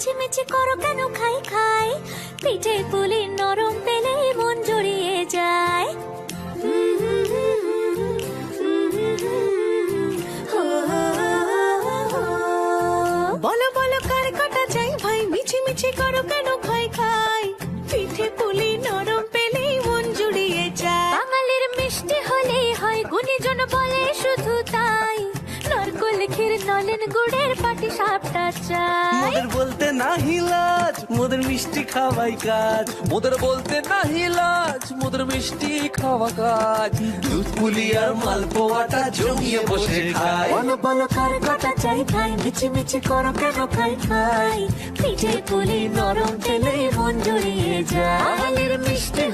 মিছিমিছি করো কেন খাই খাই, পিঠে পুলি নরম পেলে মন জড়িয়ে যায়। বলো বলো কার কাটা চাই ভাই, মিছিমিছি করো কেন খাই খাই, পিঠে পুলি নরম পেলে মন জুড়িয়ে যায়। বাঙালির মিষ্টি হলেই হয়, গুণীজন বলে শুধু তাই, নারকোল ক্ষীর নলেন গুড়ের পাটি সাপটা চাই। মোদের বলতে নাহি লাজ, মোদের মিষ্টি খাওয়াই কাজ। মোদের বলতে নাহি লাজ, মোদের মিষ্টি খাওয়া কাজ। দুধ পুলি আর মালপোয়াটা জমিয়ে বসে খায়। বলো বলো কার কাটা চাই ভাই, মিছিমিছি করো কেন খাই খাই, পিঠে পুলি নরম পেলে মন জড়িয়ে যায়। বাঙালির মিষ্টি